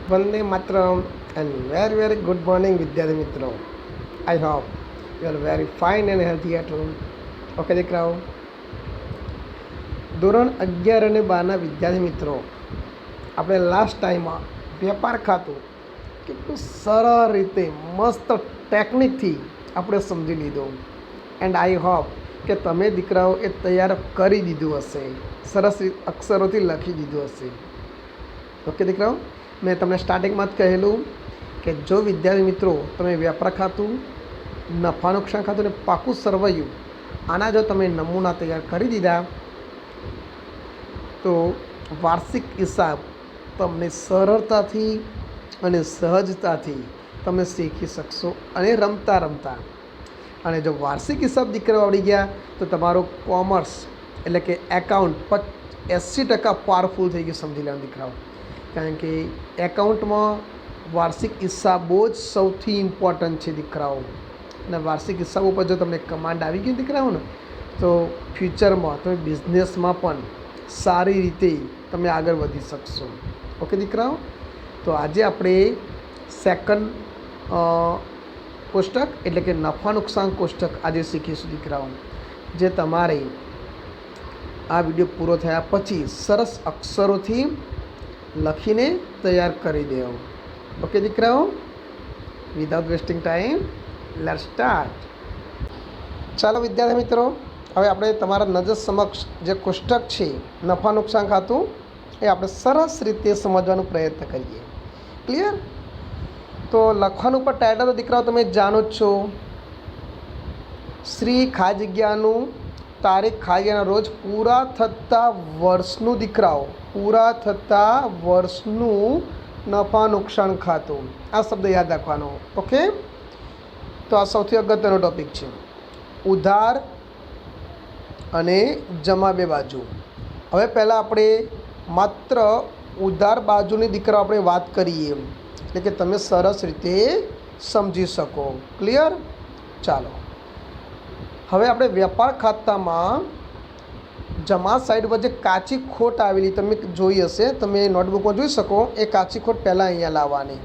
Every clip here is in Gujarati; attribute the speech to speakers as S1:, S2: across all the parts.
S1: Vande Mataram and very very good morning विद्यार्थी मित्रों. I hope you are very fine and healthy at home. Okay દીકરાઓ, ધોરણ 11 અને 12ના વિદ્યાર્થી મિત્રો, આપણે લાસ્ટ ટાઈમમાં વેપાર ખાતું કેટલું સરળ રીતે મસ્ત ટેકનિકથી આપણે સમજી લીધું. એન્ડ આઈ હોપ કે તમે દીકરાઓ એ તૈયાર કરી દીધું હશે, સરસ અક્ષરોથી લખી દીધું હશે. ઓકે દીકરાઓ, મેં તમને સ્ટાર્ટિંગમાં જ કહેલું કે જો વિદ્યાર્થી મિત્રો તમે વેપાર ખાતું, નફા નુકસાન ખાતું ને પાકું સરવૈયું આના જો તમે નમૂના તૈયાર કરી દીધા તો વાર્ષિક હિસાબ તમને સરળતાથી અને સહજતાથી તમે શીખી શકશો અને રમતા રમતા. અને જો વાર્ષિક હિસાબ દીકરા આવડી ગયા તો તમારો કોમર્સ એટલે કે એકાઉન્ટ 80% પાવરફુલ થઈ ગયું, સમજી લેવાનું દીકરાઓ. કારણ કે એકાઉન્ટમાં વાર્ષિક હિસાબો જ સૌથી ઇમ્પોર્ટન્ટ છે દીકરાઓ. અને વાર્ષિક હિસાબ ઉપર જો તમને કમાન્ડ આવી ગઈ દીકરાઓ ને તો ફ્યુચરમાં તમે બિઝનેસમાં પણ સારી રીતે તમે આગળ વધી શકશો. ઓકે દીકરાઓ, તો આજે આપણે સેકન્ડ કોષ્ટક એટલે કે નફા નુકસાન કોષ્ટક આજે શીખીશું દીકરાઓ, જે તમારે આ વિડીયો પૂરો થયા પછી સરસ અક્ષરોથી લખીને તૈયાર કરી દેવો. ઓકે દીકરાઓ, without wasting time let's start. ચાલો વિદ્યાર્થી મિત્રો, હવે આપણે તમારા નજર સમક્ષ જે કોષ્ટક છે નફા નુકસાન ખાતું એ આપણે સરસ રીતે સમજવાનો પ્રયત્ન કરીએ. ક્લિયર? તો લખવાનું પર ટાઇટલ તો દીકરાઓ તમે જાણો જ છો, શ્રી ખા જગ્યાનું તારીખ ખા જગ્યાના રોજ પૂરા થતા વર્ષનું દીકરાઓ, પૂરા થતા વર્ષનું નફા નુકસાન ખાતું. આ શબ્દ યાદ રાખવાનો. ઓકે, તો આ સૌથી અગત્યનો ટૉપિક છે. ઉધાર અને જમા બે બાજુ. હવે પહેલાં આપણે માત્ર ઉધાર બાજુની દીકરા આપણે વાત કરીએ, એટલે કે તમે સરસ રીતે સમજી શકો. ક્લિયર? ચાલો, હવે આપણે વેપાર ખાતામાં જમા સાઈડ પર જે કાચી ખોટ આવેલી તમે જોઈ હશે, તમે નોટબુકમાં જોઈ શકો. એ કાચી ખોટ પહેલાં અહીંયા લાવવાની.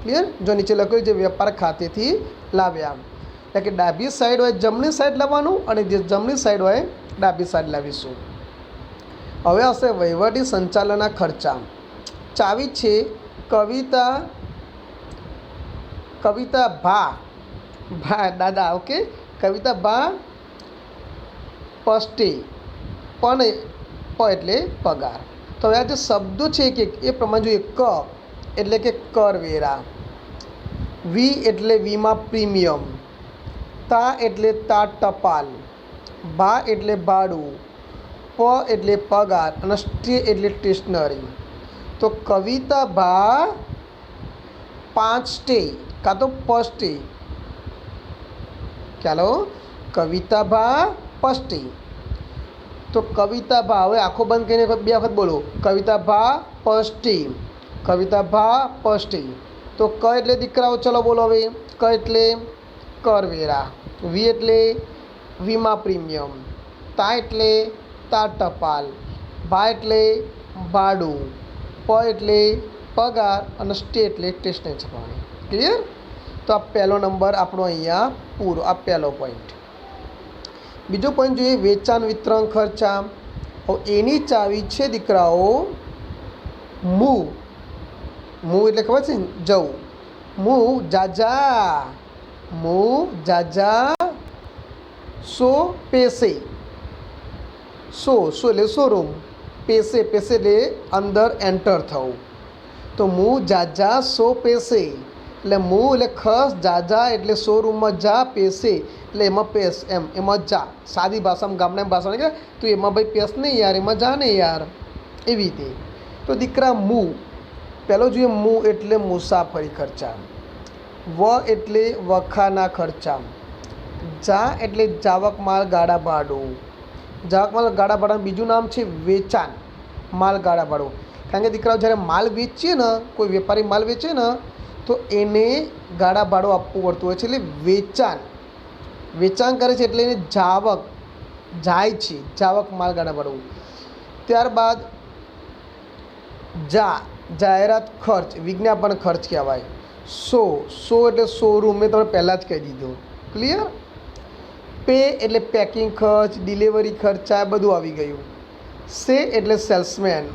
S1: ક્લિયર? જો નીચે લખ્યું જે વેપાર ખાતેથી લાવ્યા, એટલે કે ડાબી સાઈડ હોય જમણી સાઈડ લાવવાનું અને જે જમણી સાઈડ હોય ડાબી સાઈડ લાવીશું. હવે હશે વહીવટી સંચાલનના ખર્ચા. ચાવી છે કવિતા ભા દાદા. ઓકે, કવિતા ભા પસ્ટે પણ એટલે પગાર. તો હવે આ જે શબ્દો છે કે એ પ્રમાણે જોઈએ. ક એટલે કે કરવેરા, વી એટલે વીમા પ્રીમિયમ, તા એટલે તા ટપાલ, ભા એટલે ભાડું, પ એટલે પગાર અને સ્ટે એટલે સ્ટેશનરી. તો કવિતા ભા 5 સ્ટે કાં તો પસ્ટે. ચાલો, કવિતા ભા પસ્ટે. તો કવિતા ભા, હવે આંખો બંધ કરીને 2 વખત બોલો, કવિતા ભા પસ્ટે, કવિતા ભા પસ્ટે. તો ક એટલે દીકરાઓ ચલો બોલો હવે. ક એટલે કરવેરા, વી એટલે વીમા પ્રીમિયમ, તા એટલે તા ટપાલ, ભા એટલે ભાડું, પ એટલે પગાર અને સ્ટે એટલે સ્ટેશનરી છપાવવાની. ક્લિયર? તો આ પહેલો નંબર આપણો અહીંયા પૂરો. આ પહેલો પોઈન્ટ. બીજો પોઈન્ટ જોઈએ, વેચાણ વિતરણ ખર્ચા. એની ચાવી છે દીકરાઓ મૂ. મૂ એટલે ખબર છે ને? જવું. મૂ જાજા, મૂ જાજા 100 પૈસે. 100 એટલે શોરૂમ, પૈસે એટલે અંદર એન્ટર થવું. તો મૂ જાજા 100 પૈસે. એટલે મૂ એટલે ખસ, જાજા એટલે શોરૂમમાં જા, પૈસે એટલે એમાં પેસ, એમાં જા. સાદી ભાષામાં ગામડાની ભાષામાં કે તું એમાં ભાઈ પેસ નહીં યાર, એમાં જા ને યાર, એવી રીતે. તો દીકરા મૂ પહેલો જોઈએ. મૂ એટલે મુસાફરી ખર્ચા, વ એટલે વખાના ખર્ચા, જા એટલે જાવક માલ ગાડા ભાડું. જાવક માલ ગાડા ભાડાનું બીજું નામ છે વેચાણ માલ ગાડા ભાડું. કારણ કે દીકરાઓ જ્યારે માલ વેચીએ ને, કોઈ વેપારી માલ વેચે ને તો એને ગાડા ભાડું આપવું પડતું હોય છે, એટલે વેચાણ કરે છે એટલે એને જાવક જાય છે, જાવક માલ ગાડા ભાડું. ત્યારબાદ જા જાહેરાત ખર્ચ, વિજ્ઞાપન ખર્ચ કહેવાય. સો એટલે શોરૂમ, મેં તમને પહેલાં જ કહી દીધું. ક્લિયર? પે એટલે પેકિંગ ખર્ચ, ડિલિવરી ખર્ચ, આ બધું આવી ગયું. સે એટલે સેલ્સમેન,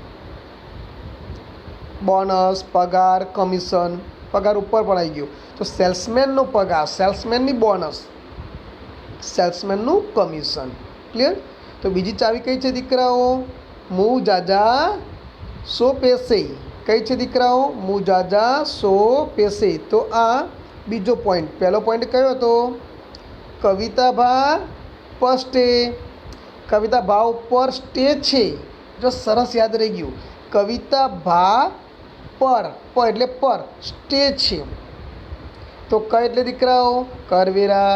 S1: બોનસ, પગાર, કમિશન. પગાર ઉપર પણ આવી ગયું. તો સેલ્સમેનનો પગાર, સેલ્સમેનની બોનસ, સેલ્સમેનનું કમિશન. ક્લિયર? તો બીજી ચાવી કઈ છે દીકરાઓ? મું જાજા સો પેસે. કઈ છે દીકરાઓ? મું જાજા સો પેસે. તો આ બીજો પોઈન્ટ. પહેલો પોઈન્ટ કયો હતો? કવિતા ભા પર સ્ટે. કવિતા ભા ઉપર સ્ટે છે. જો સરસ યાદ રહી ગયું. કવિતા ભા પર એટલે પર, સ્ટે છે. તો ક એટલે દીકરાઓ કરવેરા,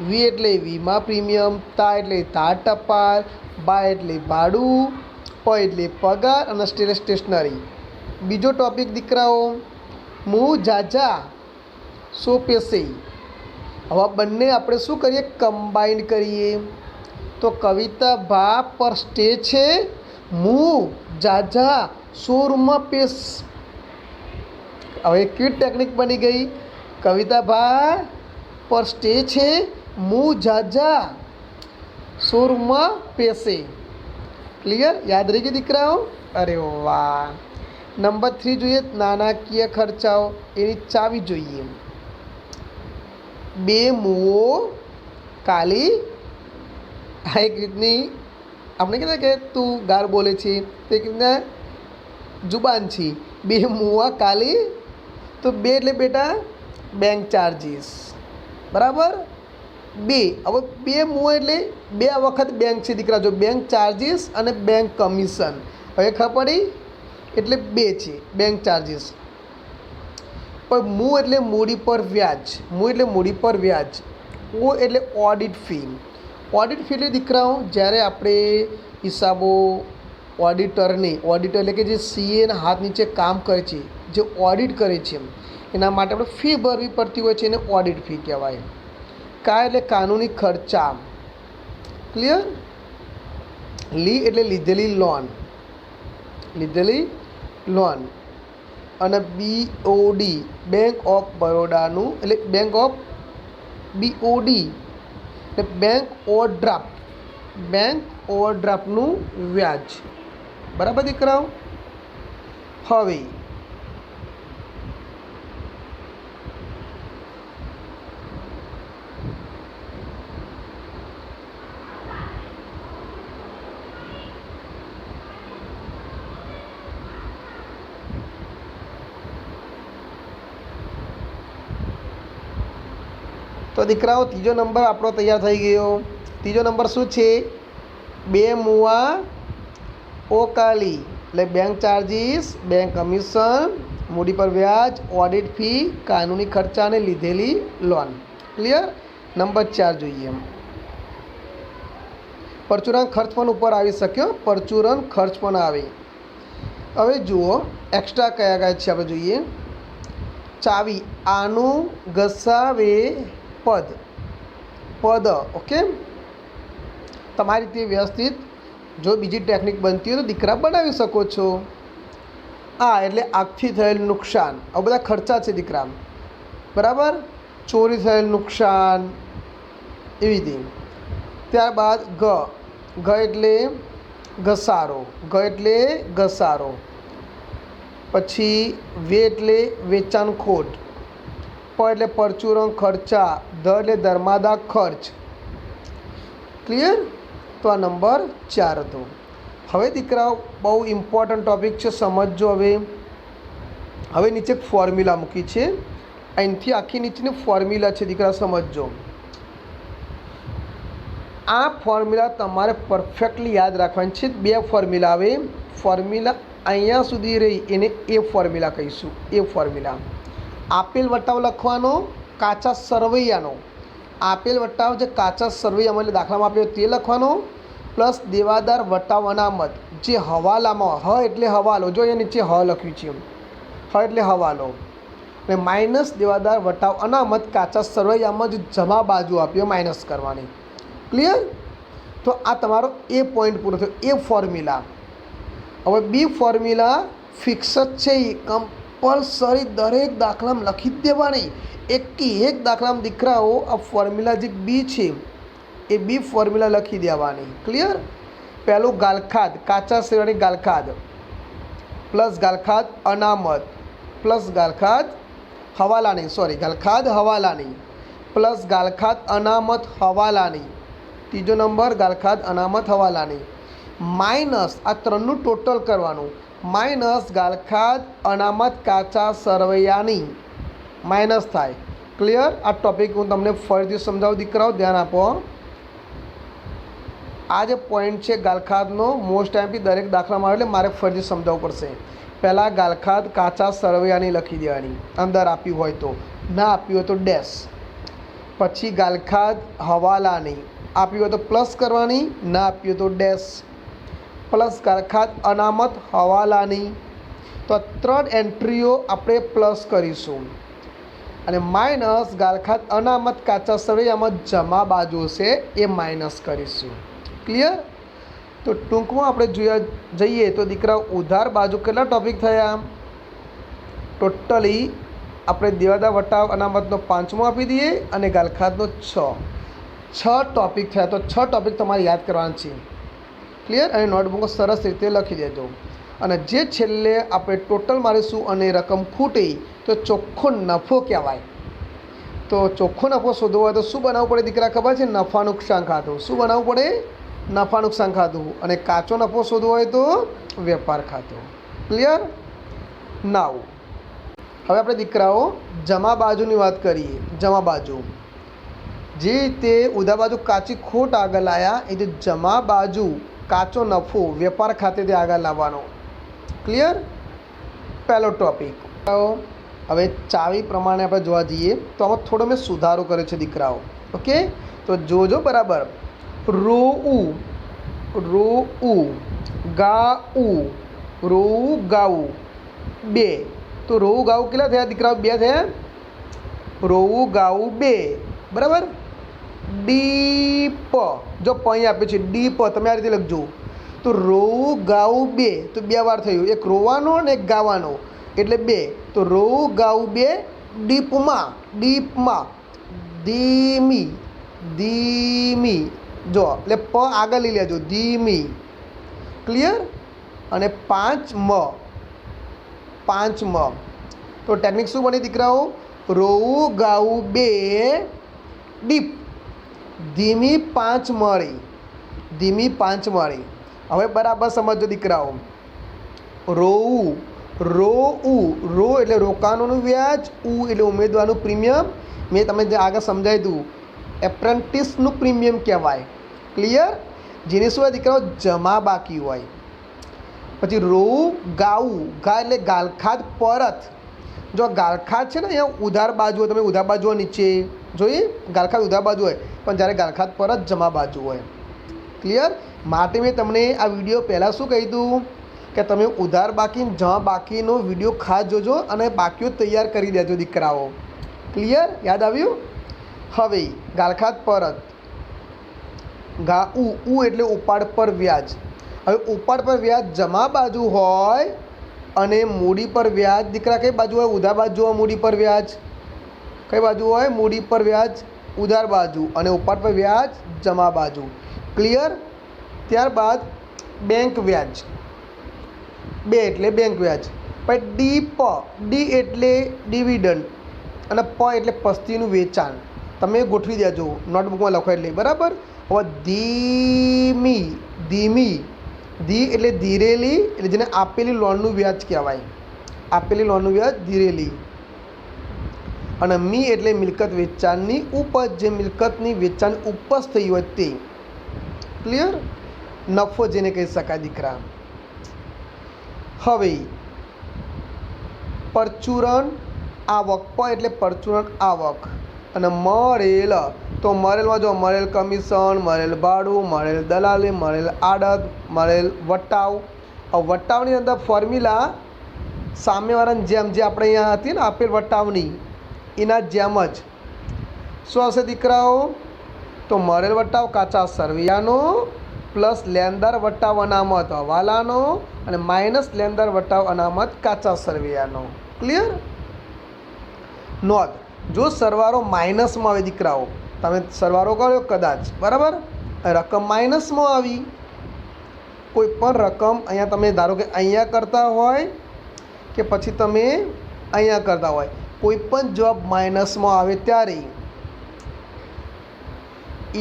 S1: વી એટલે વીમા પ્રીમિયમ, તા એટલે તાર ટપાલ, બા એટલે ભાડું, પ એટલે પગાર અને સ્ટે એટલે સ્ટેશનરી. બીજો ટોપિક દીકરાઓ, મું જાજા સો પેસે. હવે બંને આપણે શું કરીએ? કમ્બાઈન્ડ કરીએ. તો કવિતા ભા પર સ્ટે છે, મું જાજા સો રૂમમાં પેસ. હવે કેવી ટેકનિક બની ગઈ? કવિતા ભા પર સ્ટે છે, મું જાજા સો રૂમમાં પેસે. ક્લિયર? યાદ રહી ગઈ દીકરાઓ? અરે વાહ. નંબર 3 જોઈએ, નાણાકીય ખર્ચાઓ. એની ચાવી જોઈએ. બે મુઓ કાલી. આ એક રીતની આપણે કહેતા કે તું ગાળ બોલે છે, તે એક રીતના જુબાન છે. બે મુઆ કાલી. તો બે એટલે બેટા બેંક ચાર્જીસ. બરાબર? બે. હવે બે મુઆ એટલે બે વખત બેંક છે દીકરા. જો બેંક ચાર્જીસ અને બેંક કમિશન. હવે ખબર પડી? એટલે બે છે બેંક ચાર્જીસ. પણ મું એટલે મૂડી પર વ્યાજ. મું એટલે મૂડી પર વ્યાજ. ઓ એટલે ઓડિટ ફી. ઓડિટ ફી એટલે દીકરાઓ જ્યારે આપણે હિસાબો ઓડિટરની, ઓડિટર એટલે કે જે સીએના હાથ નીચે કામ કરે છે, જે ઓડિટ કરે છે, એના માટે આપણે ફી ભરવી પડતી હોય છે, એને ઓડિટ ફી કહેવાય. કા એટલે કાનૂની ખર્ચા. ક્લિયર? લી એટલે લીધેલી લોન, લીધેલી લોન. અને બીઓડી બેંક ઓફ બરોડાનું એટલે બેંક ઓફ બીઓડી એટલે બેંક ઓવરડ્રાફ્ટ, બેંક ઓવરડ્રાફ્ટનું વ્યાજ. બરાબર દીકરાઓ? હવે તો દીકરાઓ ત્રીજો નંબર આપણો તૈયાર થઈ ગયો. ત્રીજો નંબર શું છે? બે મુઆ ઓકાલી એટલે બેંક ચાર્જીસ, બેંક કમિશન, મૂડી પર વ્યાજ, ઓડિટ ફી, કાનૂની ખર્ચા અને લીધેલી લોન. ક્લિયર? નંબર 4 જોઈએ. પરચુરણ ખર્ચ પણ ઉપર આવી શક્યો. પરચુરણ ખર્ચ પણ આવે. હવે જુઓ એક્સ્ટ્રા કયા કયા છે આપણે જોઈએ. ચાવી આનું ઘસાવે પદ. પદ ઓકે. તમારી રીતે વ્યવસ્થિત જો બીજી ટેકનિક બનતી હોય તો દીકરા બનાવી શકો છો. આ એટલે આગથી થયેલ નુકસાન. આ બધા ખર્ચા છે દીકરા. બરાબર? ચોરી થયેલ નુકસાન એવી રીતે. ત્યારબાદ ઘ એટલે ઘસારો. ઘ એટલે ઘસારો. પછી વે એટલે વેચાણ ખોટ. પ એટલે પરચુરણ ખર્ચા. ધ એટલે ધર્માદા ખર્ચ. ક્લિયર? તો આ નંબર 4 હતો. હવે દીકરાઓ બહુ ઇમ્પોર્ટન્ટ ટૉપિક છે, સમજજો. હવે નીચે એક ફોર્મ્યુલા મૂકી છે. અહીંથી આખી નીચેની ફોર્મ્યુલા છે દીકરા, સમજજો. આ ફોર્મ્યુલા તમારે પરફેક્ટલી યાદ રાખવાની છે. બે ફોર્મ્યુલા આવે. ફોર્મ્યુલા અહીંયા સુધી રહી એને એ ફોર્મ્યુલા કહીશું. એ ફોર્મ્યુલા આપેલ વટાવ લખવાનો કાચા સરવૈયાનો. આપેલ વટાવ જે કાચા સરવૈયામાં એટલે દાખલામાં આપ્યો તે લખવાનો, પ્લસ દેવાદાર વટાવ અનામત જે હવાલામાં. હ એટલે હવાલો. જો અહીંયા નીચે હ લખ્યું છે. હ એટલે હવાલો. અને માઇનસ દેવાદાર વટાવ અનામત કાચા સરવૈયામાં જે જમા બાજુ આપ્યો માઇનસ કરવાની. ક્લિયર? તો આ તમારો એ પોઈન્ટ પૂરો થયો. એ ફોર્મ્યુલા. હવે બી ફોર્મ્યુલા ફિક્સ જ છે એ કમ્પલસરી દરેક દાખલામાં લખી જ દેવાની. એક દાખલામાં દીકરાઓ આ ફોર્મ્યુલા જે બી છે એ બી ફોર્મ્યુલા લખી દેવાની. ક્લિયર? પહેલું ગાલખાદ, કાચા શેરવાની ગાલખાદ પ્લસ ગાલખાદ અનામત પ્લસ ગાલખાદ હવાલાની, ગાલખાદ હવાલાની પ્લસ ગાલખાદ અનામત હવાલાની. ત્રીજો નંબર ગાલખાદ અનામત હવાલાની માઇનસ આ ત્રણનું ટોટલ કરવાનું, માઇનસ ગાલખાદ અનામત કાચા સરવૈયાની માઇનસ થાય. ક્લિયર? આ ટોપિક હું તમને ફરીથી સમજાવું દીકરાઓ, ધ્યાન આપો. આ જે પોઈન્ટ છે ગાલખાદનો મોસ્ટ ટાઈમથી દરેક દાખલામાં આવે એટલે મારે ફરીથી સમજાવવું પડશે. પહેલાં ગાલખાદ કાચા સરવૈયાની લખી દેવાની અંદર આપ્યું હોય તો, ના આપ્યું હોય તો ડેશ. પછી ગાલખાદ હવાલાની આપ્યું હોય તો પ્લસ કરવાની, ના આપ્યું તો ડેશ. પ્લસ ગાલખાદ અનામત હવાલાની, તો આ ત્રણ એન્ટ્રીઓ આપણે પ્લસ કરીશું. અને માઇનસ ગાલખાદ અનામત કાચા સરવૈયામાં જમા બાજુ છે એ માઇનસ કરીશું. ક્લિયર? તો ટૂંકમાં આપણે જઈએ તો દીકરા ઉધાર બાજુ કેટલા ટોપિક થયા? ટોટલી આપણે દેવાદાર વટાવ અનામતનો 5મો આપી દઈએ અને ગાલખાદનો 6 ટોપિક થયા. તો 6 ટોપિક તમારે યાદ કરવાના છે. ક્લિયર? અને નોટબુકમાં સરસ રીતે લખી દેજો. અને જે છેલ્લે આપણે ટોટલ મારીશું અને રકમ ખૂટે તો ચોખ્ખો નફો કહેવાય. તો ચોખ્ખો નફો શોધવો હોય તો શું બનાવવું પડે દીકરા ખબર છે? નફા નુકસાન ખાતું. શું બનાવવું પડે? નફા નુકસાન ખાતું. અને કાચો નફો શોધવો હોય તો વેપાર ખાતું. ક્લિયર? નાવ હવે આપણે દીકરાઓ જમા બાજુની વાત કરીએ. જમા બાજુ જે રીતે ઉધા બાજુ કાચી ખોટ આગળ લાવ્યા એ રીતે જમા બાજુ કાચો નફો વેપાર ખાતેથી આગળ લાવવાનો. ક્લિયર? પહેલો ટોપિક. હવે ચાવી પ્રમાણે આપણે જોવા જઈએ તો આમાં થોડો મેં સુધારો કર્યો છે દીકરાઓ. ઓકે, તો જોજો બરાબર. રોઉ ગાઉ, રોઉ ગાઉ 2. તો રોઉ ગાઉ કેટલા થયા દીકરાઓ? 2 થયા. રોઉ ગાઉ 2 બરાબર. ડીપ, જો પ અહીં આપ્યું છે ડીપ, તમે આ રીતે લખજો. તો રોઉ ગાઉ 2, તો 2 વાર થયું, એક રોવાનો અને એક ગાવાનો એટલે 2. તો રોઉ ગાઉ 2 ડીપમાં, ધીમી જો એટલે પ આગળ લઈ લેજો, ધીમી. ક્લિયર? અને 5મ. તો ટેકનિક શું બની દીકરાઓ? રોઉ ગાઉ 2 ડીપ, ધીમી 5 મળી. હવે બરાબર સમજો દીકરાઓ. રોઉ, રો એટલે રોકાણોનું વ્યાજ, ઉ એટલે ઉમેદવારનું પ્રીમિયમ. મેં તમને જે આગળ સમજાવી દઉં એપ્રેન્ટિસનું પ્રીમિયમ કહેવાય. ક્લિયર? જેની શું હોય દીકરાઓ? જમા બાકી હોય. પછી રોઉ ગાઉ, ગા એટલે ગાલખાદ પરત. જો ગાલખાદ છે ને અહીંયા ઉધાર બાજુ હોય, તમે ઉધાર બાજુ નીચે જોઈએ ગાલખાદ ઉધાર બાજુ હોય, પણ જ્યારે ગાલખાદ પરત જમા બાજુ હોય. ક્લિયર? માટે મેં તમને આ વિડીયો પહેલાં શું કહી દઉં કે તમે ઉધાર બાકી જમા બાકીનો વિડીયો ખાસ જોજો અને બાકીઓ તૈયાર કરી દેજો દીકરાઓ. ક્લિયર? યાદ આવ્યું? હવે ગાલખાદ પરત ગાઉ, ઉ એટલે ઉપાડ પર વ્યાજ. હવે ઉપાડ પર વ્યાજ જમા બાજુ હોય અને મૂડી પર વ્યાજ દીકરા કઈ બાજુ હોય? ઉધાર બાજુ હોય. મૂડી પર વ્યાજ કઈ બાજુ હોય? મૂડી પર વ્યાજ ઉધાર બાજુ અને ઉપાડ પર વ્યાજ જમા બાજુ. ક્લિયર? ત્યારબાદ બેંક વ્યાજ, 2 એટલે બેંક વ્યાજ. પછી ડી એટલે ડિવિડન્ડ અને પ એટલે પસ્તીનું વેચાણ. તમે ગોઠવી દેજો નોટબુકમાં લખો એટલે બરાબર. હવે ધીમી, ધી એટલે ધીરેલી, એટલે જેને આપેલી લોનનું વ્યાજ કહેવાય. આપેલી લોનનું વ્યાજ ધીરેલી. અને મી એટલે મિલકત વેચાણની ઉપજ, જે મિલકતની વેચાણ ઉપજ થઈ હોય તે. ક્લિયર? નફો જેને કહી શકાય દીકરા. હવે પરચુરણ આવક, પ એટલે પરચુરણ આવક. અને મળેલ, તો મળેલમાં જો મળેલ કમિશન, મળેલ ભાડું, મળેલ દલાલી, મળેલ આડત, મળેલ વટાવ. વટાવની અંદર ફોર્મ્યુલા સામેવાળાની જેમ જે આપણે અહીંયા હતી ને આપેલ વટાવની એના જેમ જ શું આવશે દીકરાઓ? તો મળેલ વટાવ કાચા સરવૈયાનો પ્લસ લેણદાર વટાવ અનામત હવાલાનો અને માઇનસ લેણદાર વટાવ અનામત કાચા સરવૈયાનો. ક્લિયર? નોંધ, જો સરવાળો માઇનસમાં આવે દીકરાઓ, તમે સરવાળો કર્યો કદાચ, બરાબર, રકમ માઇનસમાં આવી, કોઈ પણ રકમ અહીંયા તમે ધારો કે અહીંયા કરતા હોય કે પછી તમે અહીંયા કરતા હોય, કોઈ પણ જવાબ માઇનસમાં આવે ત્યારે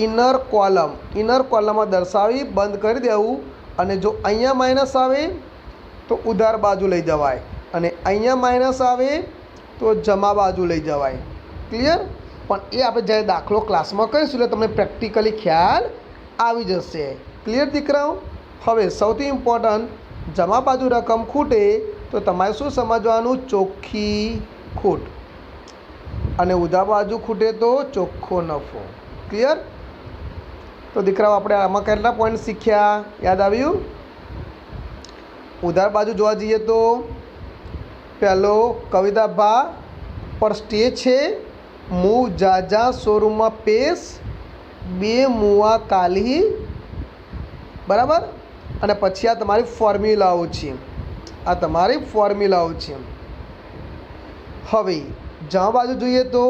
S1: ઇનર કોલમમાં દર્શાવી બંધ કરી દેવું. અને જો અહીંયા માઇનસ આવે તો ઉધાર બાજુ લઈ જવાય અને અહીંયા માઇનસ આવે તો જમા બાજુ લઈ જવાય. ક્લિયર? પણ એ આપણે જ્યારે દાખલો ક્લાસમાં કરીશું એટલે તમને પ્રેક્ટિકલી ખ્યાલ આવી જશે. ક્લિયર દીકરાઓ? હવે સૌથી ઇમ્પોર્ટન્ટ, જમા બાજુ રકમ ખૂટે તો તમારે શું સમજવાનું? ચોખ્ખી ખૂટ. અને ઉધાર બાજુ ખૂટે તો ચોખ્ખો નફો. ક્લિયર? તો દીકરાઓ આપણે આમાં કેટલા પોઈન્ટ શીખ્યા? યાદ આવ્યું? ઉધાર બાજુ જોવા જઈએ તો પહેલો કવિતા ભા પર સ્ટેજ છે, મું જાજા શોરૂમમાં પેશ, બે મુવા કાલી, બરાબર. અને પછી આ તમારી ફોર્મ્યુલાઓ છે, આ તમારી ફોર્મ્યુલાઓ છે. હવે જમા બાજુ જોઈએ તો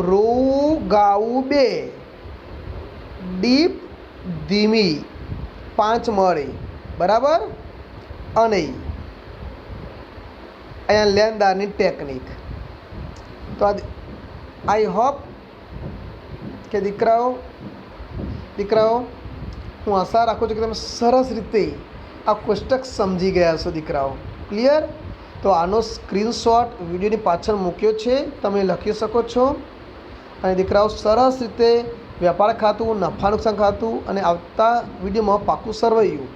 S1: રોવું ગાવું બે, ડીપ ધીમી 5 મળે, બરાબર. અને અહીંયા લેણદારની ટેકનિક. તો આઈ હોપ કે દીકરાઓ હું આશા રાખું છું કે તમે સરસ રીતે આ કોષ્ટક સમજી ગયા છો દીકરાઓ. ક્લિયર? તો આનો સ્ક્રીનશોટ વિડીયોની પાછળ મૂક્યો છે, તમે લખી શકો છો. અને દીકરાઓ સરસ રીતે વેપાર ખાતું, નફા નુકસાન ખાતું અને આવતા વિડીયોમાં પાકું સરવૈયું,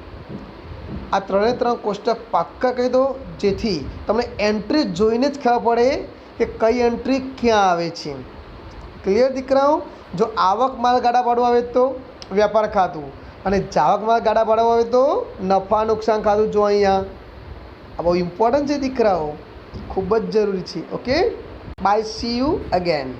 S1: આ 3 કોષ્ટક પાક્કા કહી દો, જેથી તમને એન્ટ્રી જોઈને જ ખબર પડે કે કઈ એન્ટ્રી ક્યાં આવે છે. ક્લિયર દીકરાઓ? જો આવક માલ ગાડા ભાડું આવે તો વેપાર ખાતું, અને જાવક માલ ગાડા ભાડું આવે તો નફા નુકસાન ખાતું. જો અહીંયા આ બહુ ઇમ્પોર્ટન્ટ છે દીકરાઓ, ખૂબ જ જરૂરી છે. Okay, bye, see you again.